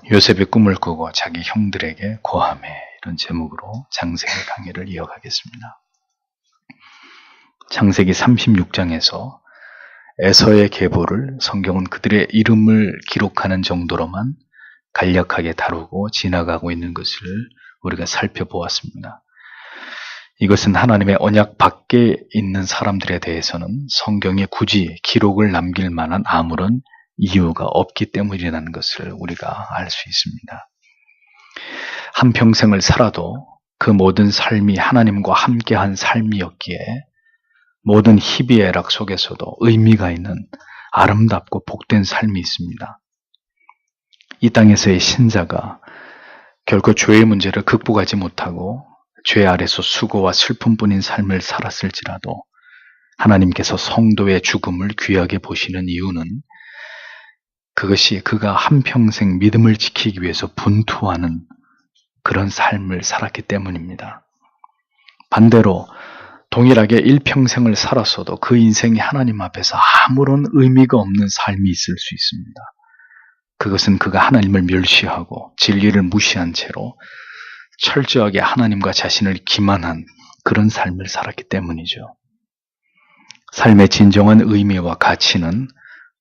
요셉이 꿈을 꾸고 자기 형들에게 고하매, 이런 제목으로 창세기 강의를 이어가겠습니다. 창세기 36장에서 에서의 계보를 성경은 그들의 이름을 기록하는 정도로만 간략하게 다루고 지나가고 있는 것을 우리가 살펴보았습니다. 이것은 하나님의 언약 밖에 있는 사람들에 대해서는 성경에 굳이 기록을 남길 만한 아무런 이유가 없기 때문이라는 것을 우리가 알 수 있습니다. 한평생을 살아도 그 모든 삶이 하나님과 함께한 삶이었기에 모든 희비애락 속에서도 의미가 있는 아름답고 복된 삶이 있습니다. 이 땅에서의 신자가 결코 죄의 문제를 극복하지 못하고 죄 아래서 수고와 슬픔뿐인 삶을 살았을지라도 하나님께서 성도의 죽음을 귀하게 보시는 이유는 그것이 그가 한평생 믿음을 지키기 위해서 분투하는 그런 삶을 살았기 때문입니다. 반대로 동일하게 일평생을 살았어도 그 인생이 하나님 앞에서 아무런 의미가 없는 삶이 있을 수 있습니다. 그것은 그가 하나님을 멸시하고 진리를 무시한 채로 철저하게 하나님과 자신을 기만한 그런 삶을 살았기 때문이죠. 삶의 진정한 의미와 가치는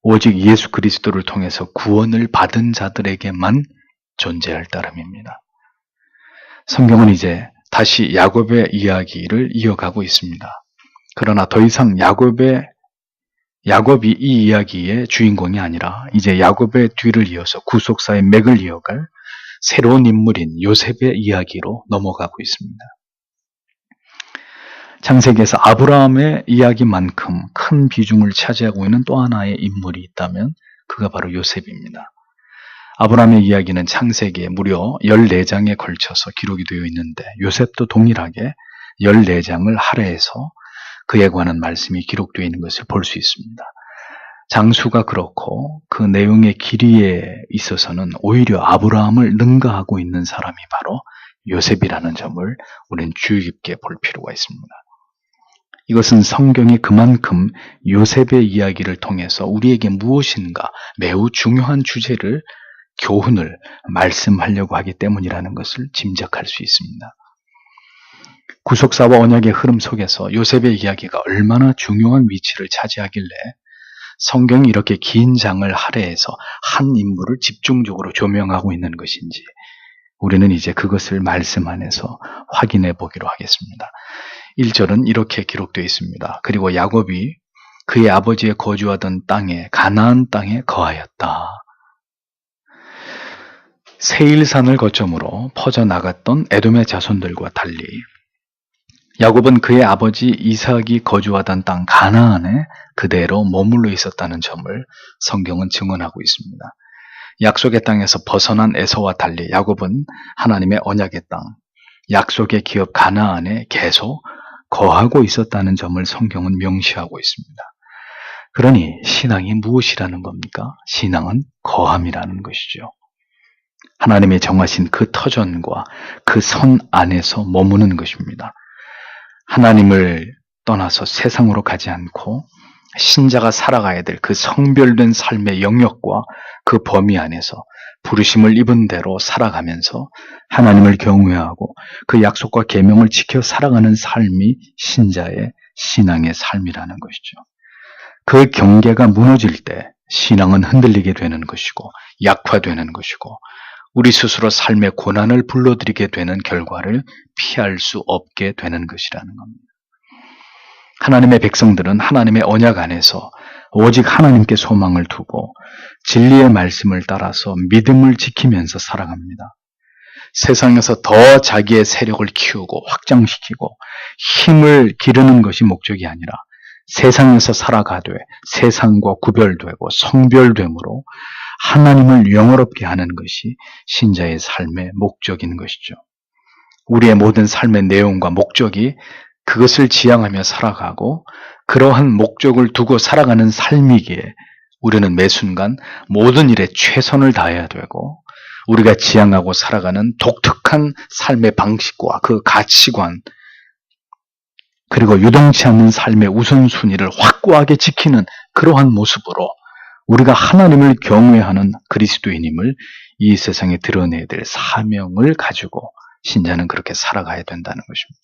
오직 예수 그리스도를 통해서 구원을 받은 자들에게만 존재할 따름입니다. 성경은 이제 다시 야곱의 이야기를 이어가고 있습니다. 그러나 더 이상 야곱이 이 이야기의 주인공이 아니라 이제 야곱의 뒤를 이어서 구속사의 맥을 이어갈 새로운 인물인 요셉의 이야기로 넘어가고 있습니다. 창세기에서 아브라함의 이야기만큼 큰 비중을 차지하고 있는 또 하나의 인물이 있다면 그가 바로 요셉입니다. 아브라함의 이야기는 창세기에 무려 14장에 걸쳐서 기록이 되어 있는데 요셉도 동일하게 14장을 할애해서 그에 관한 말씀이 기록되어 있는 것을 볼 수 있습니다. 장수가 그렇고 그 내용의 길이에 있어서는 오히려 아브라함을 능가하고 있는 사람이 바로 요셉이라는 점을 우리는 주의 깊게 볼 필요가 있습니다. 이것은 성경이 그만큼 요셉의 이야기를 통해서 우리에게 무엇인가 매우 중요한 주제를 교훈을 말씀하려고 하기 때문이라는 것을 짐작할 수 있습니다. 구속사와 언약의 흐름 속에서 요셉의 이야기가 얼마나 중요한 위치를 차지하길래 성경이 이렇게 긴 장을 할애해서 한 인물을 집중적으로 조명하고 있는 것인지 우리는 이제 그것을 말씀 안에서 확인해 보기로 하겠습니다. 1절은 이렇게 기록되어 있습니다. 그리고 야곱이 그의 아버지의 거주하던 땅에 가나안 땅에 거하였다. 세일산을 거점으로 퍼져나갔던 에돔의 자손들과 달리 야곱은 그의 아버지 이삭이 거주하던 땅 가나안에 그대로 머물러 있었다는 점을 성경은 증언하고 있습니다. 약속의 땅에서 벗어난 에서와 달리 야곱은 하나님의 언약의 땅, 약속의 기업 가나안에 계속 거하고 있었다는 점을 성경은 명시하고 있습니다. 그러니 신앙이 무엇이라는 겁니까? 신앙은 거함이라는 것이죠. 하나님이 정하신 그 터전과 그 선 안에서 머무는 것입니다. 하나님을 떠나서 세상으로 가지 않고 신자가 살아가야 될 그 성별된 삶의 영역과 그 범위 안에서 부르심을 입은 대로 살아가면서 하나님을 경외하고 그 약속과 계명을 지켜 살아가는 삶이 신자의 신앙의 삶이라는 것이죠. 그 경계가 무너질 때 신앙은 흔들리게 되는 것이고 약화되는 것이고 우리 스스로 삶의 고난을 불러들이게 되는 결과를 피할 수 없게 되는 것이라는 겁니다. 하나님의 백성들은 하나님의 언약 안에서 오직 하나님께 소망을 두고 진리의 말씀을 따라서 믿음을 지키면서 살아갑니다. 세상에서 더 자기의 세력을 키우고 확장시키고 힘을 기르는 것이 목적이 아니라 세상에서 살아가되 세상과 구별되고 성별됨으로 하나님을 영화롭게 하는 것이 신자의 삶의 목적인 것이죠. 우리의 모든 삶의 내용과 목적이 그것을 지향하며 살아가고 그러한 목적을 두고 살아가는 삶이기에 우리는 매 순간 모든 일에 최선을 다해야 되고 우리가 지향하고 살아가는 독특한 삶의 방식과 그 가치관 그리고 유동치 않는 삶의 우선순위를 확고하게 지키는 그러한 모습으로 우리가 하나님을 경외하는 그리스도인임을 이 세상에 드러내야 될 사명을 가지고 신자는 그렇게 살아가야 된다는 것입니다.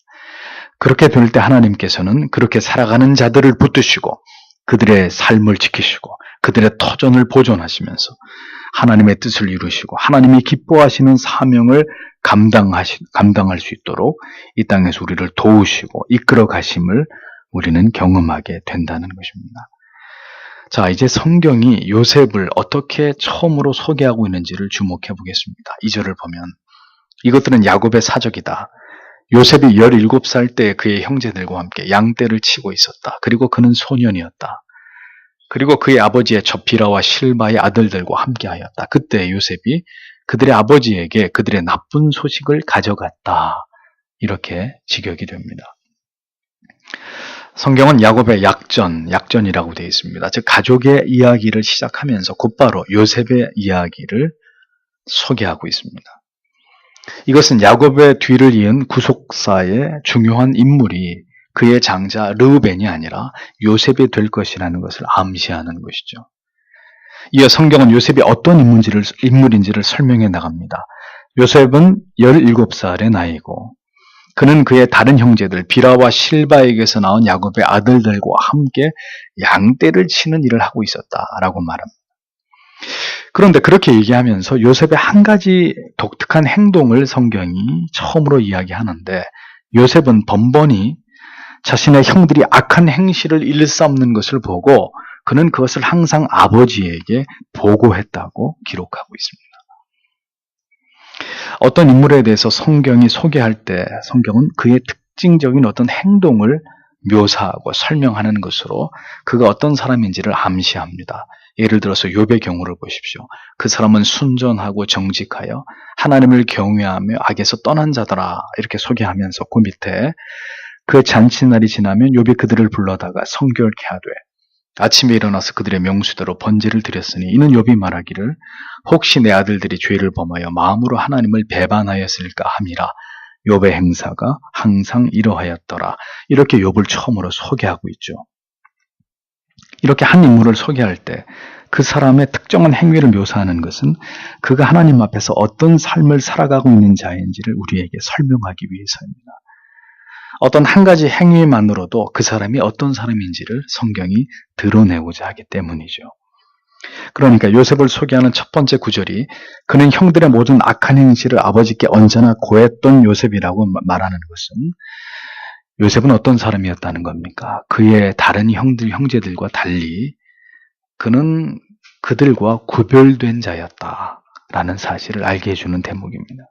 그렇게 될 때 하나님께서는 그렇게 살아가는 자들을 붙드시고 그들의 삶을 지키시고 그들의 터전을 보존하시면서 하나님의 뜻을 이루시고 하나님이 기뻐하시는 사명을 감당할 수 있도록 이 땅에서 우리를 도우시고 이끌어 가심을 우리는 경험하게 된다는 것입니다. 자, 이제 성경이 요셉을 어떻게 처음으로 소개하고 있는지를 주목해 보겠습니다. 2절을 보면 이것들은 야곱의 사적이다. 요셉이 17살 때 그의 형제들과 함께 양떼를 치고 있었다. 그리고 그는 소년이었다. 그리고 그의 아버지의 저 비라와 실바의 아들들과 함께하였다. 그때 요셉이 그들의 아버지에게 그들의 나쁜 소식을 가져갔다. 이렇게 직역이 됩니다. 성경은 야곱의 약전이라고 되어 있습니다. 즉 가족의 이야기를 시작하면서 곧바로 요셉의 이야기를 소개하고 있습니다. 이것은 야곱의 뒤를 이은 구속사의 중요한 인물이 그의 장자 르우벤이 아니라 요셉이 될 것이라는 것을 암시하는 것이죠. 이어 성경은 요셉이 어떤 인물인지를 설명해 나갑니다. 요셉은 17살의 나이고 그는 그의 다른 형제들 비라와 실바에게서 나온 야곱의 아들들과 함께 양떼를 치는 일을 하고 있었다라고 말합니다. 그런데 그렇게 얘기하면서 요셉의 한 가지 독특한 행동을 성경이 처음으로 이야기하는데 요셉은 번번이 자신의 형들이 악한 행실을 일삼는 것을 보고 그는 그것을 항상 아버지에게 보고했다고 기록하고 있습니다. 어떤 인물에 대해서 성경이 소개할 때 성경은 그의 특징적인 어떤 행동을 묘사하고 설명하는 것으로 그가 어떤 사람인지를 암시합니다. 예를 들어서 욥의 경우를 보십시오. 그 사람은 순전하고 정직하여 하나님을 경외하며 악에서 떠난 자더라 이렇게 소개하면서 그 밑에 그 잔치날이 지나면 욥이 그들을 불러다가 성결케 하되 아침에 일어나서 그들의 명수대로 번제를 드렸으니 이는 욥이 말하기를 혹시 내 아들들이 죄를 범하여 마음으로 하나님을 배반하였을까 함이라. 욥의 행사가 항상 이러하였더라. 이렇게 욥을 처음으로 소개하고 있죠. 이렇게 한 인물을 소개할 때 그 사람의 특정한 행위를 묘사하는 것은 그가 하나님 앞에서 어떤 삶을 살아가고 있는 자인지를 우리에게 설명하기 위해서입니다. 어떤 한 가지 행위만으로도 그 사람이 어떤 사람인지를 성경이 드러내고자 하기 때문이죠. 그러니까 요셉을 소개하는 첫 번째 구절이 그는 형들의 모든 악한 행실을 아버지께 언제나 고했던 요셉이라고 말하는 것은 요셉은 어떤 사람이었다는 겁니까? 그의 다른 형제들과 달리 그는 그들과 구별된 자였다라는 사실을 알게 해주는 대목입니다.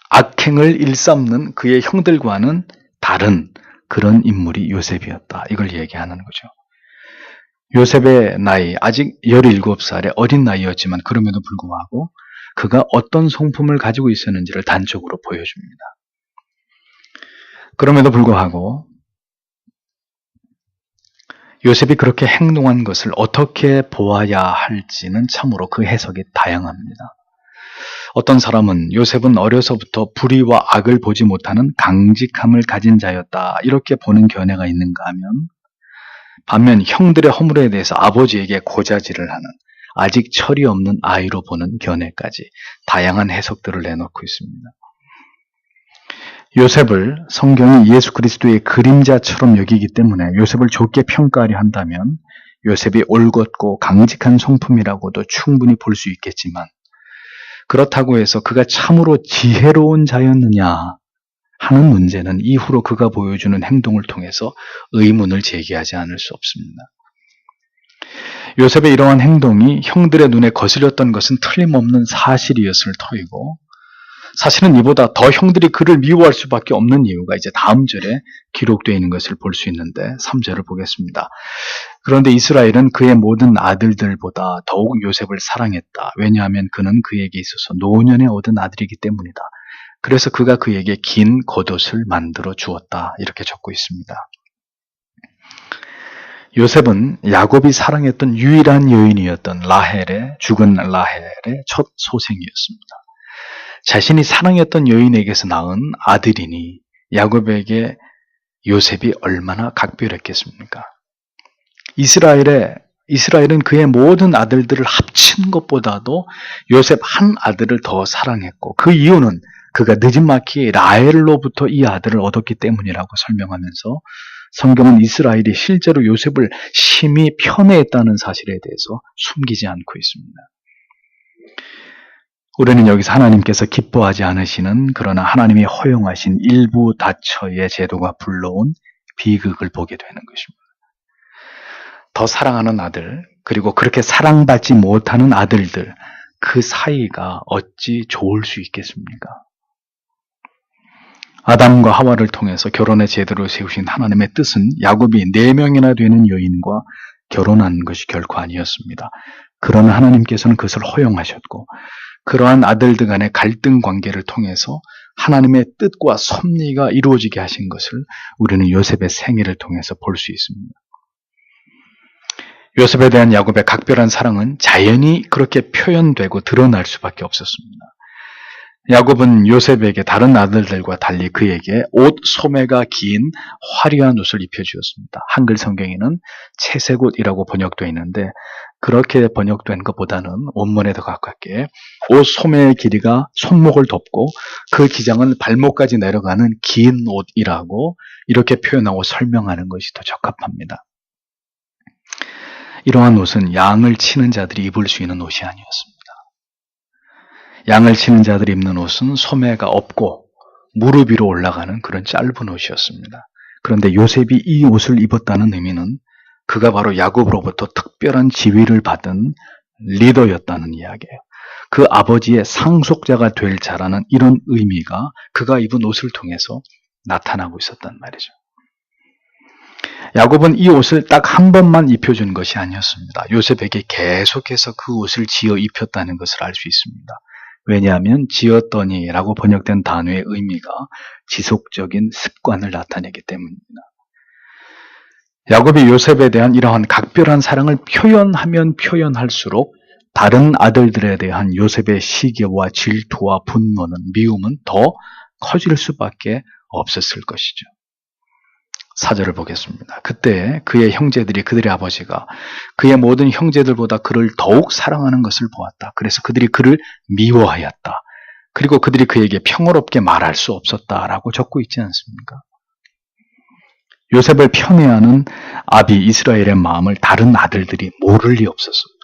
악행을 일삼는 그의 형들과는 다른 그런 인물이 요셉이었다. 이걸 얘기하는 거죠. 요셉의 나이, 아직 17살의 어린 나이였지만 그럼에도 불구하고 그가 어떤 성품을 가지고 있었는지를 단적으로 보여줍니다. 그럼에도 불구하고 요셉이 그렇게 행동한 것을 어떻게 보아야 할지는 참으로 그 해석이 다양합니다. 어떤 사람은 요셉은 어려서부터 불의와 악을 보지 못하는 강직함을 가진 자였다 이렇게 보는 견해가 있는가 하면 반면 형들의 허물에 대해서 아버지에게 고자질을 하는 아직 철이 없는 아이로 보는 견해까지 다양한 해석들을 내놓고 있습니다. 요셉을 성경이 예수 그리스도의 그림자처럼 여기기 때문에 요셉을 좋게 평가하려 한다면 요셉이 올곧고 강직한 성품이라고도 충분히 볼 수 있겠지만 그렇다고 해서 그가 참으로 지혜로운 자였느냐 하는 문제는 이후로 그가 보여주는 행동을 통해서 의문을 제기하지 않을 수 없습니다. 요셉의 이러한 행동이 형들의 눈에 거슬렸던 것은 틀림없는 사실이었을 터이고 사실은 이보다 더 형들이 그를 미워할 수밖에 없는 이유가 이제 다음 절에 기록되어 있는 것을 볼 수 있는데 3절을 보겠습니다. 그런데 이스라엘은 그의 모든 아들들보다 더욱 요셉을 사랑했다. 왜냐하면 그는 그에게 있어서 노년에 얻은 아들이기 때문이다. 그래서 그가 그에게 긴 겉옷을 만들어 주었다. 이렇게 적고 있습니다. 요셉은 야곱이 사랑했던 유일한 여인이었던 죽은 라헬의 첫 소생이었습니다. 자신이 사랑했던 여인에게서 낳은 아들이니 야곱에게 요셉이 얼마나 각별했겠습니까? 이스라엘의 이스라엘은 그의 모든 아들들을 합친 것보다도 요셉 한 아들을 더 사랑했고, 그 이유는 그가 느지막이 라헬로부터 이 아들을 얻었기 때문이라고 설명하면서, 성경은 이스라엘이 실제로 요셉을 심히 편애했다는 사실에 대해서 숨기지 않고 있습니다. 우리는 여기서 하나님께서 기뻐하지 않으시는, 그러나 하나님이 허용하신 일부 다처의 제도가 불러온 비극을 보게 되는 것입니다. 더 사랑하는 아들, 그리고 그렇게 사랑받지 못하는 아들들, 그 사이가 어찌 좋을 수 있겠습니까? 아담과 하와를 통해서 결혼의 제도를 세우신 하나님의 뜻은 야곱이 4명이나 되는 여인과 결혼하는 것이 결코 아니었습니다. 그러나 하나님께서는 그것을 허용하셨고, 그러한 아들들 간의 갈등 관계를 통해서 하나님의 뜻과 섭리가 이루어지게 하신 것을 우리는 요셉의 생애를 통해서 볼 수 있습니다. 요셉에 대한 야곱의 각별한 사랑은 자연히 그렇게 표현되고 드러날 수밖에 없었습니다. 야곱은 요셉에게 다른 아들들과 달리 그에게 옷 소매가 긴 화려한 옷을 입혀주었습니다. 한글 성경에는 채색옷이라고 번역되어 있는데, 그렇게 번역된 것보다는 원문에 더 가깝게 옷 소매의 길이가 손목을 덮고 그 기장은 발목까지 내려가는 긴 옷이라고 이렇게 표현하고 설명하는 것이 더 적합합니다. 이러한 옷은 양을 치는 자들이 입을 수 있는 옷이 아니었습니다. 양을 치는 자들이 입는 옷은 소매가 없고 무릎 위로 올라가는 그런 짧은 옷이었습니다. 그런데 요셉이 이 옷을 입었다는 의미는 그가 바로 야곱으로부터 특별한 지위를 받은 리더였다는 이야기예요. 그 아버지의 상속자가 될 자라는 이런 의미가 그가 입은 옷을 통해서 나타나고 있었단 말이죠. 야곱은 이 옷을 딱 한 번만 입혀준 것이 아니었습니다. 요셉에게 계속해서 그 옷을 지어 입혔다는 것을 알 수 있습니다. 왜냐하면 지었더니라고 번역된 단어의 의미가 지속적인 습관을 나타내기 때문입니다. 야곱이 요셉에 대한 이러한 각별한 사랑을 표현하면 표현할수록 다른 아들들에 대한 요셉의 시기와 질투와 분노는, 미움은 더 커질 수밖에 없었을 것이죠. 4절을 보겠습니다. 그때 그의 형제들이, 그들의 아버지가 그의 모든 형제들보다 그를 더욱 사랑하는 것을 보았다. 그래서 그들이 그를 미워하였다. 그리고 그들이 그에게 평화롭게 말할 수 없었다라고 적고 있지 않습니까? 요셉을 편애하는 아비 이스라엘의 마음을 다른 아들들이 모를 리 없었습니다.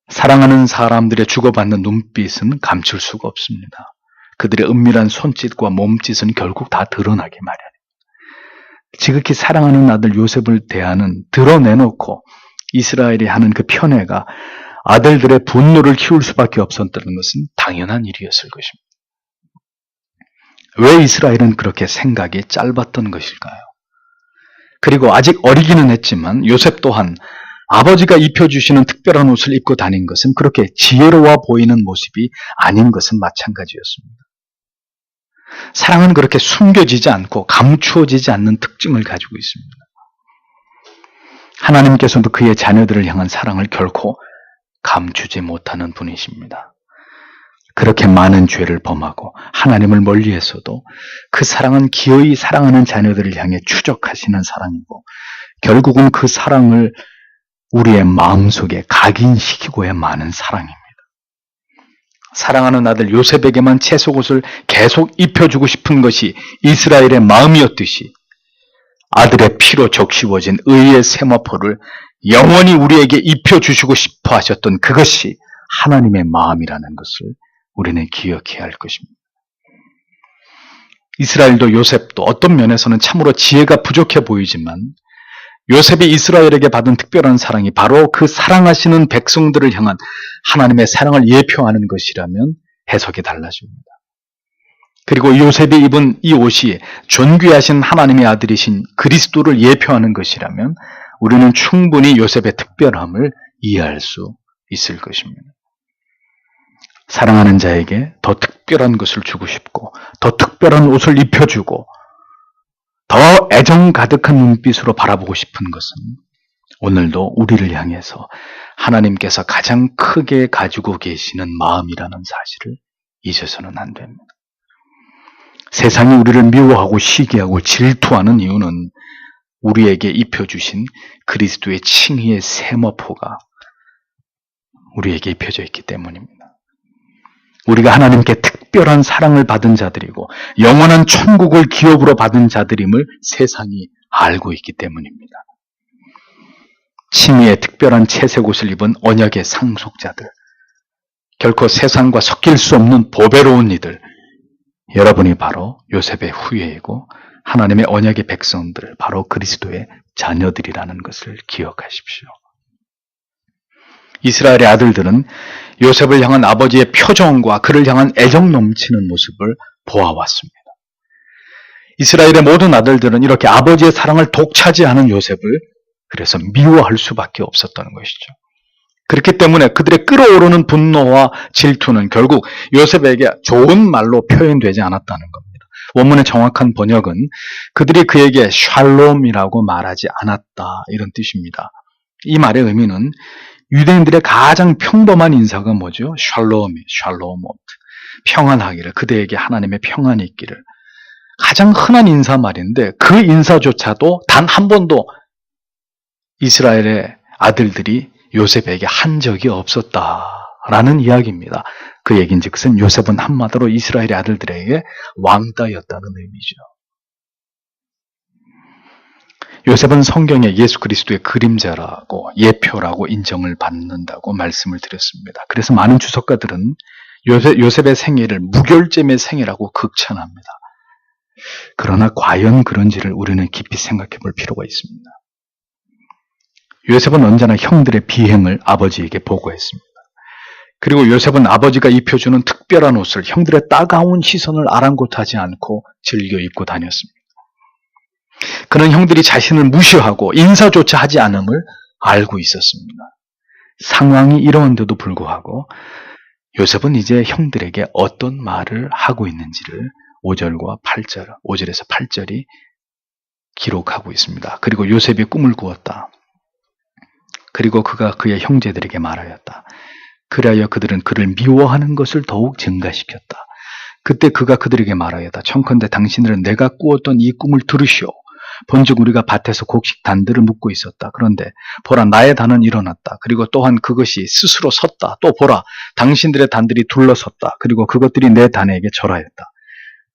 사랑하는 사람들의 주고받는 눈빛은 감출 수가 없습니다. 그들의 은밀한 손짓과 몸짓은 결국 다 드러나기 마련입니다. 지극히 사랑하는 아들 요셉을 드러내놓고 이스라엘이 하는 그 편애가 아들들의 분노를 키울 수밖에 없었다는 것은 당연한 일이었을 것입니다. 왜 이스라엘은 그렇게 생각이 짧았던 것일까요? 그리고 아직 어리기는 했지만 요셉 또한 아버지가 입혀주시는 특별한 옷을 입고 다닌 것은 그렇게 지혜로워 보이는 모습이 아닌 것은 마찬가지였습니다. 사랑은 그렇게 숨겨지지 않고 감추어지지 않는 특징을 가지고 있습니다. 하나님께서도 그의 자녀들을 향한 사랑을 결코 감추지 못하는 분이십니다. 그렇게 많은 죄를 범하고 하나님을 멀리해서도 그 사랑은 기어이 사랑하는 자녀들을 향해 추적하시는 사랑이고, 결국은 그 사랑을 우리의 마음속에 각인시키고야 마는 사랑입니다. 사랑하는 아들 요셉에게만 채속옷을 계속 입혀주고 싶은 것이 이스라엘의 마음이었듯이 아들의 피로 적시워진 의의 세마포를 영원히 우리에게 입혀주시고 싶어 하셨던 그것이 하나님의 마음이라는 것을 우리는 기억해야 할 것입니다. 이스라엘도 요셉도 어떤 면에서는 참으로 지혜가 부족해 보이지만 요셉이 이스라엘에게 받은 특별한 사랑이 바로 그 사랑하시는 백성들을 향한 하나님의 사랑을 예표하는 것이라면 해석이 달라집니다. 그리고 요셉이 입은 이 옷이 존귀하신 하나님의 아들이신 그리스도를 예표하는 것이라면 우리는 충분히 요셉의 특별함을 이해할 수 있을 것입니다. 사랑하는 자에게 더 특별한 것을 주고 싶고 더 특별한 옷을 입혀주고 더 애정 가득한 눈빛으로 바라보고 싶은 것은 오늘도 우리를 향해서 하나님께서 가장 크게 가지고 계시는 마음이라는 사실을 잊어서는 안 됩니다. 세상이 우리를 미워하고 시기하고 질투하는 이유는 우리에게 입혀주신 그리스도의 칭의의 세마포가 우리에게 입혀져 있기 때문입니다. 우리가 하나님께 특별한 사랑을 받은 자들이고 영원한 천국을 기업으로 받은 자들임을 세상이 알고 있기 때문입니다. 칭의의 특별한 채색 옷을 입은 언약의 상속자들, 결코 세상과 섞일 수 없는 보배로운 이들, 여러분이 바로 요셉의 후예이고 하나님의 언약의 백성들, 바로 그리스도의 자녀들이라는 것을 기억하십시오. 이스라엘의 아들들은 요셉을 향한 아버지의 표정과 그를 향한 애정 넘치는 모습을 보아왔습니다. 이스라엘의 모든 아들들은 이렇게 아버지의 사랑을 독차지하는 요셉을 그래서 미워할 수밖에 없었던 것이죠. 그렇기 때문에 그들의 끓어오르는 분노와 질투는 결국 요셉에게 좋은 말로 표현되지 않았다는 겁니다. 원문의 정확한 번역은 그들이 그에게 샬롬이라고 말하지 않았다, 이런 뜻입니다. 이 말의 의미는 유대인들의 가장 평범한 인사가 뭐죠? 샬롬, 평안하기를, 그대에게 하나님의 평안이 있기를. 가장 흔한 인사말인데 그 인사조차도 단 한 번도 이스라엘의 아들들이 요셉에게 한 적이 없었다라는 이야기입니다. 그 얘기인즉슨 요셉은 한마디로 이스라엘의 아들들에게 왕따였다는 의미죠. 요셉은 성경에 예수 그리스도의 그림자라고, 예표라고 인정을 받는다고 말씀을 드렸습니다. 그래서 많은 주석가들은 요셉의 생애를 무결점의 생애라고 극찬합니다. 그러나 과연 그런지를 우리는 깊이 생각해 볼 필요가 있습니다. 요셉은 언제나 형들의 비행을 아버지에게 보고했습니다. 그리고 요셉은 아버지가 입혀주는 특별한 옷을 형들의 따가운 시선을 아랑곳하지 않고 즐겨 입고 다녔습니다. 그는 형들이 자신을 무시하고 인사조차 하지 않음을 알고 있었습니다. 상황이 이러한데도 불구하고 요셉은 이제 형들에게 어떤 말을 하고 있는지를 5절과 8절, 5절에서 8절이 기록하고 있습니다. 그리고 요셉이 꿈을 꾸었다. 그리고 그가 그의 형제들에게 말하였다. 그리하여 그들은 그를 미워하는 것을 더욱 증가시켰다. 그때 그가 그들에게 말하였다. 청컨대 당신들은 내가 꾸었던 이 꿈을 들으시오. 본즉 우리가 밭에서 곡식 단들을 묶고 있었다. 그런데 보라, 나의 단은 일어났다. 그리고 또한 그것이 스스로 섰다. 또 보라, 당신들의 단들이 둘러섰다. 그리고 그것들이 내 단에게 절하였다.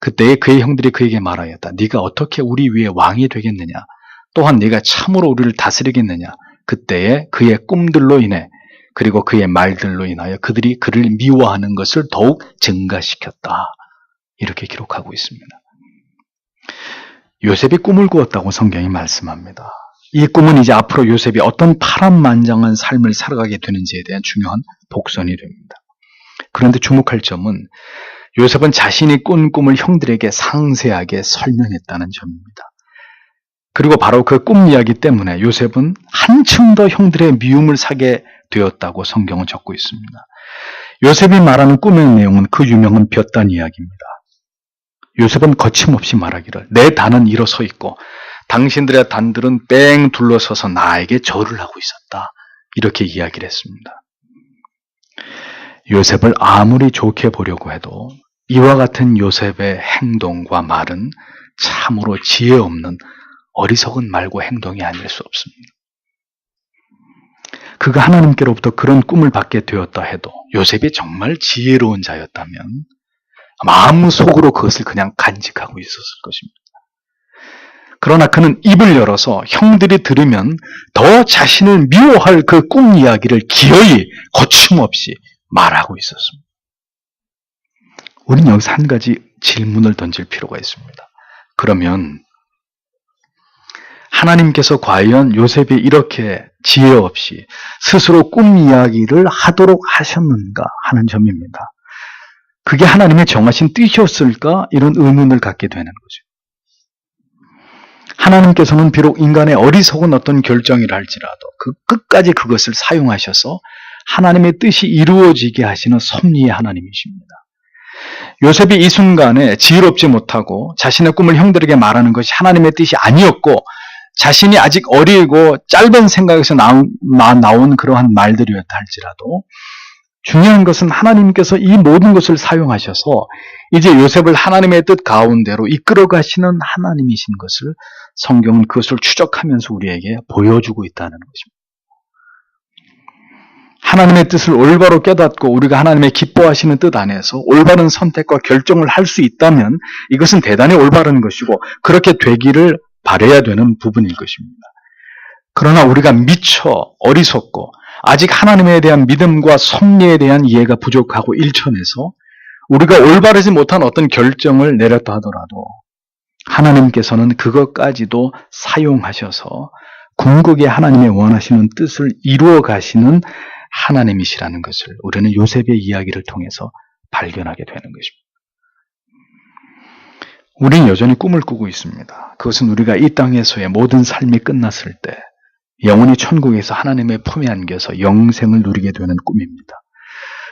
그때에 그의 형들이 그에게 말하였다. 네가 어떻게 우리 위에 왕이 되겠느냐? 또한 네가 참으로 우리를 다스리겠느냐? 그때에 그의 꿈들로 인해 그리고 그의 말들로 인하여 그들이 그를 미워하는 것을 더욱 증가시켰다. 이렇게 기록하고 있습니다. 요셉이 꿈을 꾸었다고 성경이 말씀합니다. 이 꿈은 이제 앞으로 요셉이 어떤 파란만장한 삶을 살아가게 되는지에 대한 중요한 복선이 됩니다. 그런데 주목할 점은 요셉은 자신이 꾼 꿈을 형들에게 상세하게 설명했다는 점입니다. 그리고 바로 그 꿈 이야기 때문에 요셉은 한층 더 형들의 미움을 사게 되었다고 성경은 적고 있습니다. 요셉이 말하는 꿈의 내용은 그 유명한 볕단 이야기입니다. 요셉은 거침없이 말하기를 내 단은 일어서 있고 당신들의 단들은 뺑 둘러서서 나에게 절을 하고 있었다. 이렇게 이야기를 했습니다. 요셉을 아무리 좋게 보려고 해도 이와 같은 요셉의 행동과 말은 참으로 지혜 없는 어리석은 말과 행동이 아닐 수 없습니다. 그가 하나님께로부터 그런 꿈을 받게 되었다 해도 요셉이 정말 지혜로운 자였다면 마음속으로 그것을 그냥 간직하고 있었을 것입니다. 그러나 그는 입을 열어서 형들이 들으면 더 자신을 미워할 그 꿈 이야기를 기어이 거침없이 말하고 있었습니다. 우리는 여기서 한 가지 질문을 던질 필요가 있습니다. 그러면 하나님께서 과연 요셉이 이렇게 지혜 없이 스스로 꿈 이야기를 하도록 하셨는가 하는 점입니다. 그게 하나님의 정하신 뜻이었을까? 이런 의문을 갖게 되는 거죠. 하나님께서는 비록 인간의 어리석은 어떤 결정이라 할지라도 그 끝까지 그것을 사용하셔서 하나님의 뜻이 이루어지게 하시는 섭리의 하나님이십니다. 요셉이 이 순간에 지혜롭지 못하고 자신의 꿈을 형들에게 말하는 것이 하나님의 뜻이 아니었고 자신이 아직 어리고 짧은 생각에서 나온 그러한 말들이었다 할지라도 중요한 것은 하나님께서 이 모든 것을 사용하셔서 이제 요셉을 하나님의 뜻 가운데로 이끌어 가시는 하나님이신 것을 성경은 그것을 추적하면서 우리에게 보여주고 있다는 것입니다. 하나님의 뜻을 올바로 깨닫고 우리가 하나님의 기뻐하시는 뜻 안에서 올바른 선택과 결정을 할 수 있다면 이것은 대단히 올바른 것이고 그렇게 되기를 바라야 되는 부분일 것입니다. 그러나 우리가 미처 어리석고 아직 하나님에 대한 믿음과 섭리에 대한 이해가 부족하고 일천해서 우리가 올바르지 못한 어떤 결정을 내렸다 하더라도 하나님께서는 그것까지도 사용하셔서 궁극에 하나님의 원하시는 뜻을 이루어 가시는 하나님이시라는 것을 우리는 요셉의 이야기를 통해서 발견하게 되는 것입니다. 우리는 여전히 꿈을 꾸고 있습니다. 그것은 우리가 이 땅에서의 모든 삶이 끝났을 때 영원히 천국에서 하나님의 품에 안겨서 영생을 누리게 되는 꿈입니다.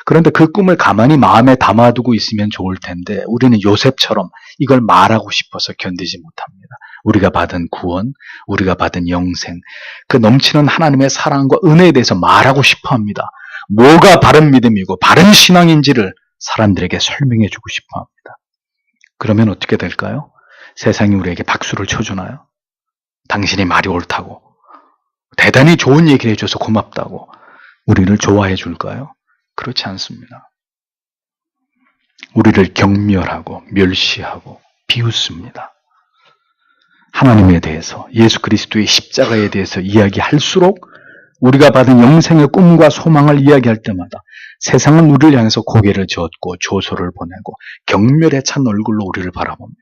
그런데 그 꿈을 가만히 마음에 담아두고 있으면 좋을 텐데 우리는 요셉처럼 이걸 말하고 싶어서 견디지 못합니다. 우리가 받은 구원, 우리가 받은 영생, 그 넘치는 하나님의 사랑과 은혜에 대해서 말하고 싶어 합니다. 뭐가 바른 믿음이고 바른 신앙인지를 사람들에게 설명해 주고 싶어 합니다. 그러면 어떻게 될까요? 세상이 우리에게 박수를 쳐주나요? 당신이 말이 옳다고, 대단히 좋은 얘기를 해줘서 고맙다고 우리를 좋아해 줄까요? 그렇지 않습니다. 우리를 경멸하고 멸시하고 비웃습니다. 하나님에 대해서, 예수 그리스도의 십자가에 대해서 이야기할수록 우리가 받은 영생의 꿈과 소망을 이야기할 때마다 세상은 우리를 향해서 고개를 젓고 조소를 보내고 경멸에 찬 얼굴로 우리를 바라봅니다.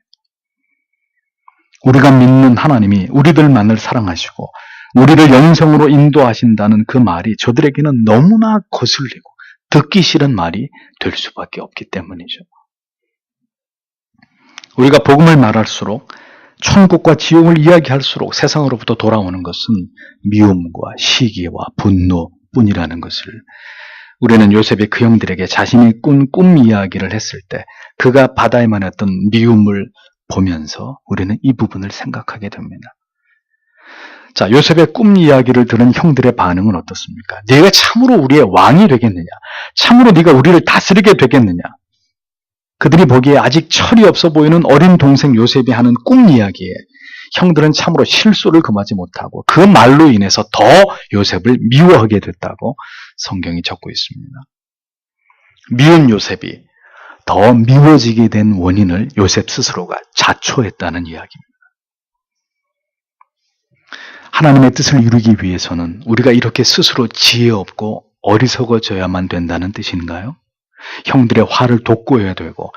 우리가 믿는 하나님이 우리들만을 사랑하시고 우리를 영생으로 인도하신다는 그 말이 저들에게는 너무나 거슬리고 듣기 싫은 말이 될 수밖에 없기 때문이죠. 우리가 복음을 말할수록 천국과 지옥을 이야기할수록 세상으로부터 돌아오는 것은 미움과 시기와 분노뿐이라는 것을 우리는 요셉이 그 형들에게 자신이 꾼 꿈 이야기를 했을 때 그가 받아야만 했던 미움을 보면서 우리는 이 부분을 생각하게 됩니다. 자, 요셉의 꿈 이야기를 들은 형들의 반응은 어떻습니까? 네가 참으로 우리의 왕이 되겠느냐? 참으로 네가 우리를 다스리게 되겠느냐? 그들이 보기에 아직 철이 없어 보이는 어린 동생 요셉이 하는 꿈 이야기에 형들은 참으로 실소를 금하지 못하고 그 말로 인해서 더 요셉을 미워하게 됐다고 성경이 적고 있습니다. 미운 요셉이 더 미워지게 된 원인을 요셉 스스로가 자초했다는 이야기입니다. 하나님의 뜻을 이루기 위해서는 우리가 이렇게 스스로 지혜 없고 어리석어져야만 된다는 뜻인가요? 형들의 화를 돋구어야 되고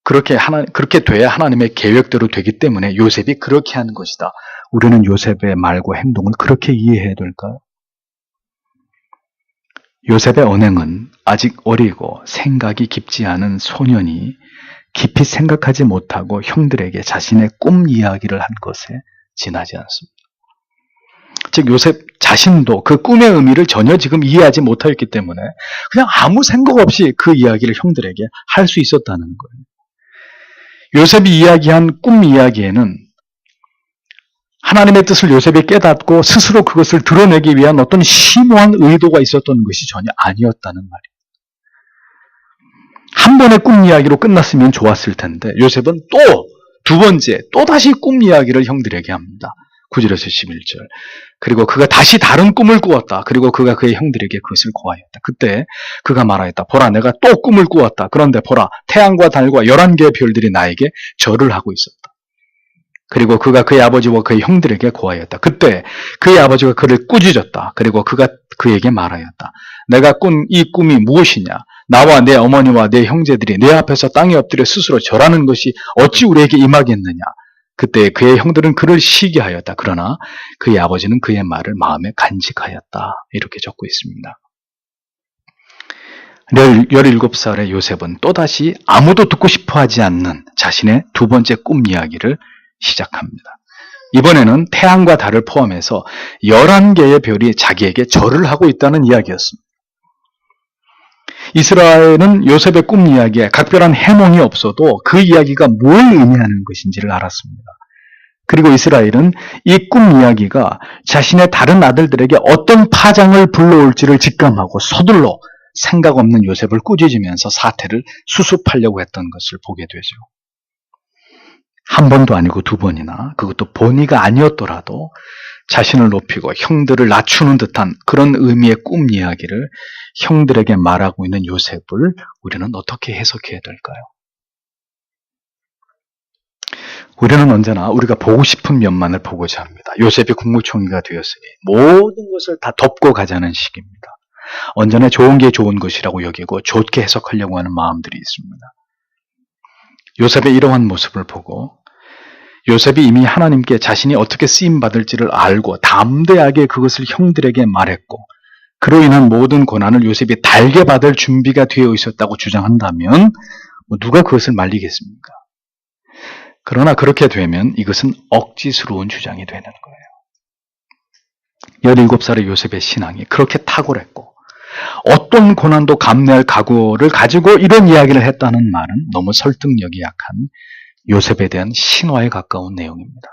그렇게 돼야 하나님의 계획대로 되기 때문에 요셉이 그렇게 하는 것이다. 우리는 요셉의 말과 행동을 그렇게 이해해야 될까요? 요셉의 언행은 아직 어리고 생각이 깊지 않은 소년이 깊이 생각하지 못하고 형들에게 자신의 꿈 이야기를 한 것에 지나지 않습니다. 즉 요셉 자신도 그 꿈의 의미를 전혀 지금 이해하지 못하였기 때문에 그냥 아무 생각 없이 그 이야기를 형들에게 할 수 있었다는 거예요. 요셉이 이야기한 꿈 이야기에는 하나님의 뜻을 요셉이 깨닫고 스스로 그것을 드러내기 위한 어떤 심오한 의도가 있었던 것이 전혀 아니었다는 말이에요. 한 번의 꿈 이야기로 끝났으면 좋았을 텐데 요셉은 또 두 번째 또다시 꿈 이야기를 형들에게 합니다. 9절에서 11절. 그리고 그가 다시 다른 꿈을 꾸었다. 그리고 그가 그의 형들에게 그것을 고하였다. 그때 그가 말하였다. 보라, 내가 또 꿈을 꾸었다. 그런데 보라, 태양과 달과 11개의 별들이 나에게 절을 하고 있었다. 그리고 그가 그의 아버지와 그의 형들에게 고하였다. 그때 그의 아버지가 그를 꾸짖었다. 그리고 그가 그에게 말하였다. 내가 꾼 이 꿈이 무엇이냐? 나와 내 어머니와 내 형제들이 내 앞에서 땅에 엎드려 스스로 절하는 것이 어찌 우리에게 임하겠느냐? 그때 그의 형들은 그를 시기하였다. 그러나 그의 아버지는 그의 말을 마음에 간직하였다. 이렇게 적고 있습니다. 17살의 요셉은 또다시 아무도 듣고 싶어하지 않는 자신의 두 번째 꿈 이야기를 시작합니다. 이번에는 태양과 달을 포함해서 11개의 별이 자기에게 절을 하고 있다는 이야기였습니다. 이스라엘은 요셉의 꿈 이야기에 각별한 해몽이 없어도 그 이야기가 뭘 의미하는 것인지를 알았습니다. 그리고 이스라엘은 이 꿈 이야기가 자신의 다른 아들들에게 어떤 파장을 불러올지를 직감하고 서둘러 생각 없는 요셉을 꾸짖으면서 사태를 수습하려고 했던 것을 보게 되죠. 한 번도 아니고 두 번이나, 그것도 본의가 아니었더라도 자신을 높이고 형들을 낮추는 듯한 그런 의미의 꿈 이야기를 형들에게 말하고 있는 요셉을 우리는 어떻게 해석해야 될까요? 우리는 언제나 우리가 보고 싶은 면만을 보고자 합니다. 요셉이 국무총리가 되었으니 모든 것을 다 덮고 가자는 식입니다. 언제나 좋은 게 좋은 것이라고 여기고 좋게 해석하려고 하는 마음들이 있습니다. 요셉의 이러한 모습을 보고 요셉이 이미 하나님께 자신이 어떻게 쓰임받을지를 알고 담대하게 그것을 형들에게 말했고 그로 인한 모든 고난을 요셉이 달게 받을 준비가 되어 있었다고 주장한다면 누가 그것을 말리겠습니까? 그러나 그렇게 되면 이것은 억지스러운 주장이 되는 거예요. 17살의 요셉의 신앙이 그렇게 탁월했고 어떤 고난도 감내할 각오를 가지고 이런 이야기를 했다는 말은 너무 설득력이 약한 요셉에 대한 신화에 가까운 내용입니다.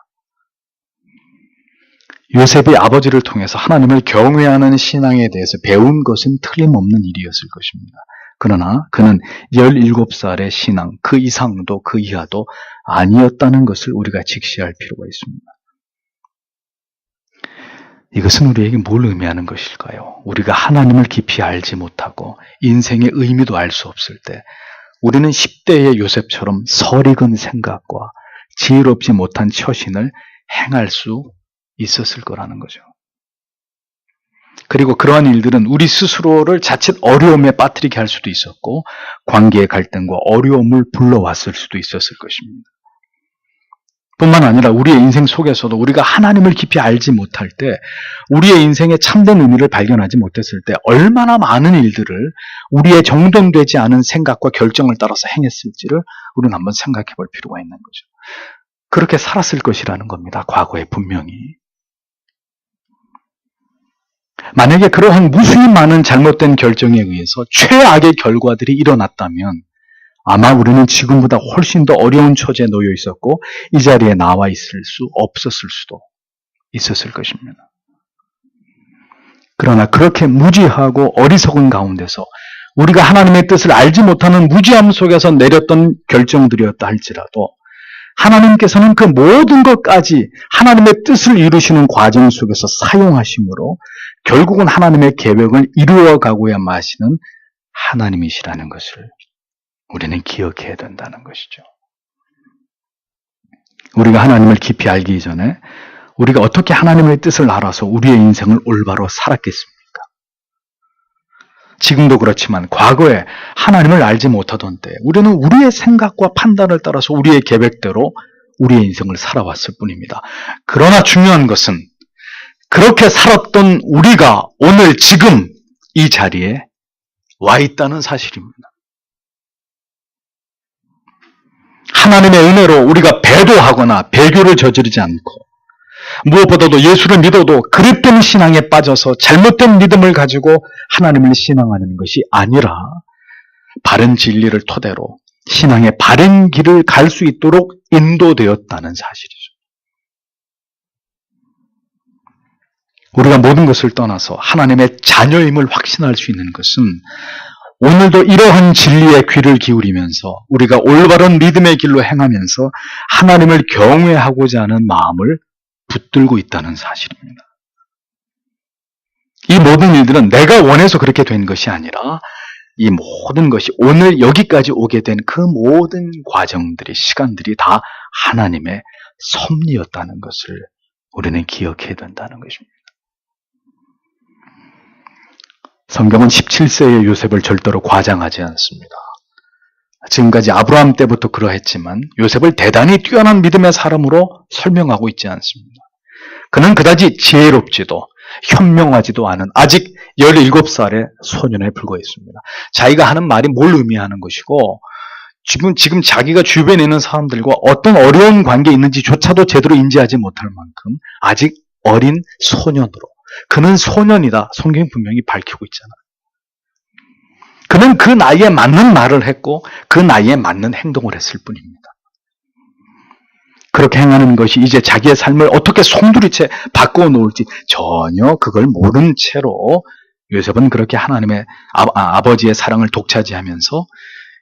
요셉이 아버지를 통해서 하나님을 경외하는 신앙에 대해서 배운 것은 틀림없는 일이었을 것입니다. 그러나 그는 17살의 신앙, 그 이상도 그 이하도 아니었다는 것을 우리가 직시할 필요가 있습니다. 이것은 우리에게 뭘 의미하는 것일까요? 우리가 하나님을 깊이 알지 못하고 인생의 의미도 알 수 없을 때 우리는 10대의 요셉처럼 설익은 생각과 지혜롭지 못한 처신을 행할 수 있었을 거라는 거죠. 그리고 그러한 일들은 우리 스스로를 자칫 어려움에 빠뜨리게 할 수도 있었고 관계의 갈등과 어려움을 불러왔을 수도 있었을 것입니다. 뿐만 아니라 우리의 인생 속에서도 우리가 하나님을 깊이 알지 못할 때 우리의 인생의 참된 의미를 발견하지 못했을 때 얼마나 많은 일들을 우리의 정돈되지 않은 생각과 결정을 따라서 행했을지를 우리는 한번 생각해 볼 필요가 있는 거죠. 그렇게 살았을 것이라는 겁니다. 과거에 분명히. 만약에 그러한 무수히 많은 잘못된 결정에 의해서 최악의 결과들이 일어났다면 아마 우리는 지금보다 훨씬 더 어려운 처지에 놓여 있었고 이 자리에 나와 있을 수 없었을 수도 있었을 것입니다. 그러나 그렇게 무지하고 어리석은 가운데서 우리가 하나님의 뜻을 알지 못하는 무지함 속에서 내렸던 결정들이었다 할지라도 하나님께서는 그 모든 것까지 하나님의 뜻을 이루시는 과정 속에서 사용하심으로 결국은 하나님의 계획을 이루어가고야 마시는 하나님이시라는 것을 우리는 기억해야 된다는 것이죠. 우리가 하나님을 깊이 알기 이전에 우리가 어떻게 하나님의 뜻을 알아서 우리의 인생을 올바로 살았겠습니까? 지금도 그렇지만 과거에 하나님을 알지 못하던 때 우리는 우리의 생각과 판단을 따라서 우리의 계획대로 우리의 인생을 살아왔을 뿐입니다. 그러나 중요한 것은 그렇게 살았던 우리가 오늘 지금 이 자리에 와 있다는 사실입니다. 하나님의 은혜로 우리가 배도하거나 배교를 저지르지 않고 무엇보다도 예수를 믿어도 그릇된 신앙에 빠져서 잘못된 믿음을 가지고 하나님을 신앙하는 것이 아니라 바른 진리를 토대로 신앙의 바른 길을 갈 수 있도록 인도되었다는 사실이죠. 우리가 모든 것을 떠나서 하나님의 자녀임을 확신할 수 있는 것은 오늘도 이러한 진리에 귀를 기울이면서 우리가 올바른 믿음의 길로 행하면서 하나님을 경외하고자 하는 마음을 붙들고 있다는 사실입니다. 이 모든 일들은 내가 원해서 그렇게 된 것이 아니라 이 모든 것이 오늘 여기까지 오게 된 그 모든 과정들이 시간들이 다 하나님의 섭리였다는 것을 우리는 기억해야 된다는 것입니다. 성경은 17세의 요셉을 절대로 과장하지 않습니다. 지금까지 아브라함 때부터 그러했지만 요셉을 대단히 뛰어난 믿음의 사람으로 설명하고 있지 않습니다. 그는 그다지 지혜롭지도 현명하지도 않은 아직 17살의 소년에 불과했습니다. 자기가 하는 말이 뭘 의미하는 것이고 지금 자기가 주변에 있는 사람들과 어떤 어려운 관계에 있는지조차도 제대로 인지하지 못할 만큼 아직 어린 소년으로 그는 소년이다. 성경이 분명히 밝히고 있잖아요. 그는 그 나이에 맞는 말을 했고 그 나이에 맞는 행동을 했을 뿐입니다. 그렇게 행하는 것이 이제 자기의 삶을 어떻게 송두리째 바꾸어 놓을지 전혀 그걸 모른 채로 요셉은 그렇게 하나님의 아버지의 사랑을 독차지하면서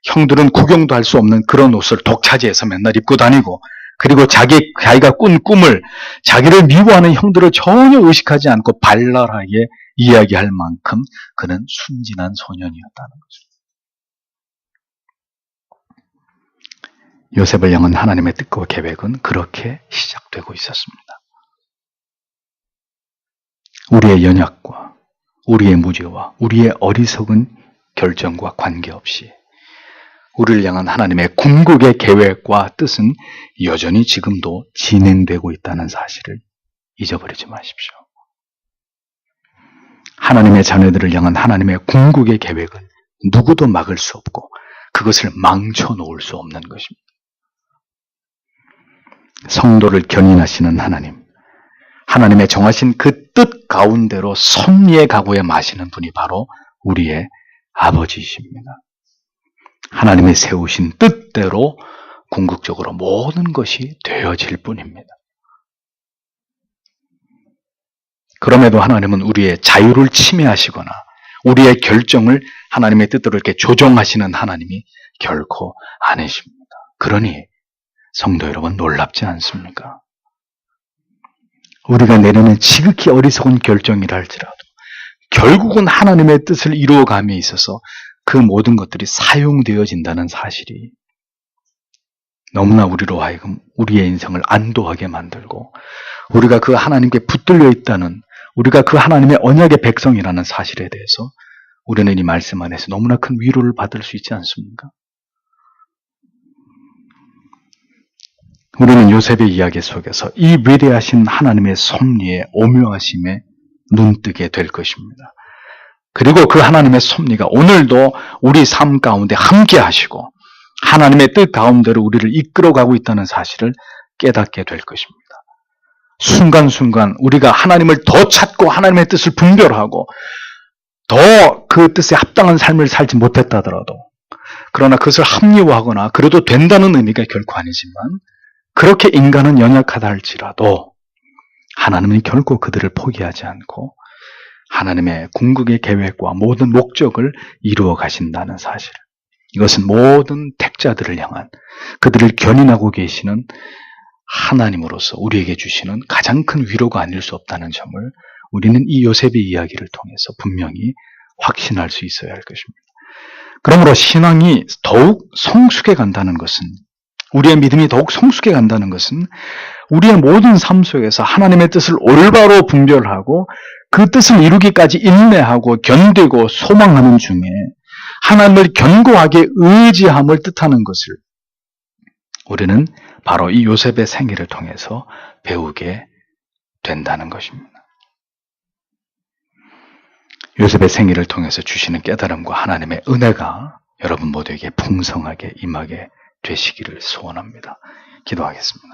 형들은 구경도 할 수 없는 그런 옷을 독차지해서 맨날 입고 다니고, 그리고 자기가 꾼 꿈을, 자기를 미워하는 형들을 전혀 의식하지 않고 발랄하게 이야기할 만큼 그는 순진한 소년이었다는 거죠. 요셉을 향한 하나님의 뜻과 계획은 그렇게 시작되고 있었습니다. 우리의 연약과 우리의 무지와 우리의 어리석은 결정과 관계없이 우리를 향한 하나님의 궁극의 계획과 뜻은 여전히 지금도 진행되고 있다는 사실을 잊어버리지 마십시오. 하나님의 자녀들을 향한 하나님의 궁극의 계획은 누구도 막을 수 없고 그것을 망쳐놓을 수 없는 것입니다. 성도를 견인하시는 하나님, 하나님의 정하신 그 뜻 가운데로 섭리의 가구에 마시는 분이 바로 우리의 아버지이십니다. 하나님의 세우신 뜻대로 궁극적으로 모든 것이 되어질 뿐입니다. 그럼에도 하나님은 우리의 자유를 침해하시거나 우리의 결정을 하나님의 뜻대로 이렇게 조정하시는 하나님이 결코 아니십니다. 그러니 성도 여러분, 놀랍지 않습니까? 우리가 내리는 지극히 어리석은 결정이라 할지라도 결국은 하나님의 뜻을 이루어감에 있어서 그 모든 것들이 사용되어진다는 사실이 너무나 우리로 하여금 우리의 인생을 안도하게 만들고, 우리가 그 하나님께 붙들려 있다는, 우리가 그 하나님의 언약의 백성이라는 사실에 대해서 우리는 이 말씀 안에서 너무나 큰 위로를 받을 수 있지 않습니까? 우리는 요셉의 이야기 속에서 이 위대하신 하나님의 섭리의 오묘하심에 눈뜨게 될 것입니다. 그리고 그 하나님의 섭리가 오늘도 우리 삶 가운데 함께 하시고 하나님의 뜻 가운데로 우리를 이끌어가고 있다는 사실을 깨닫게 될 것입니다. 순간순간 우리가 하나님을 더 찾고 하나님의 뜻을 분별하고 더 그 뜻에 합당한 삶을 살지 못했다더라도, 그러나 그것을 합리화하거나 그래도 된다는 의미가 결코 아니지만, 그렇게 인간은 연약하다 할지라도 하나님은 결코 그들을 포기하지 않고 하나님의 궁극의 계획과 모든 목적을 이루어 가신다는 사실, 이것은 모든 택자들을 향한, 그들을 견인하고 계시는 하나님으로서 우리에게 주시는 가장 큰 위로가 아닐 수 없다는 점을 우리는 이 요셉의 이야기를 통해서 분명히 확신할 수 있어야 할 것입니다. 그러므로 신앙이 더욱 성숙해 간다는 것은, 우리의 믿음이 더욱 성숙해 간다는 것은 우리의 모든 삶 속에서 하나님의 뜻을 올바로 분별하고 그 뜻을 이루기까지 인내하고 견디고 소망하는 중에 하나님을 견고하게 의지함을 뜻하는 것을 우리는 바로 이 요셉의 생애를 통해서 배우게 된다는 것입니다. 요셉의 생애를 통해서 주시는 깨달음과 하나님의 은혜가 여러분 모두에게 풍성하게 임하게 되시기를 소원합니다. 기도하겠습니다.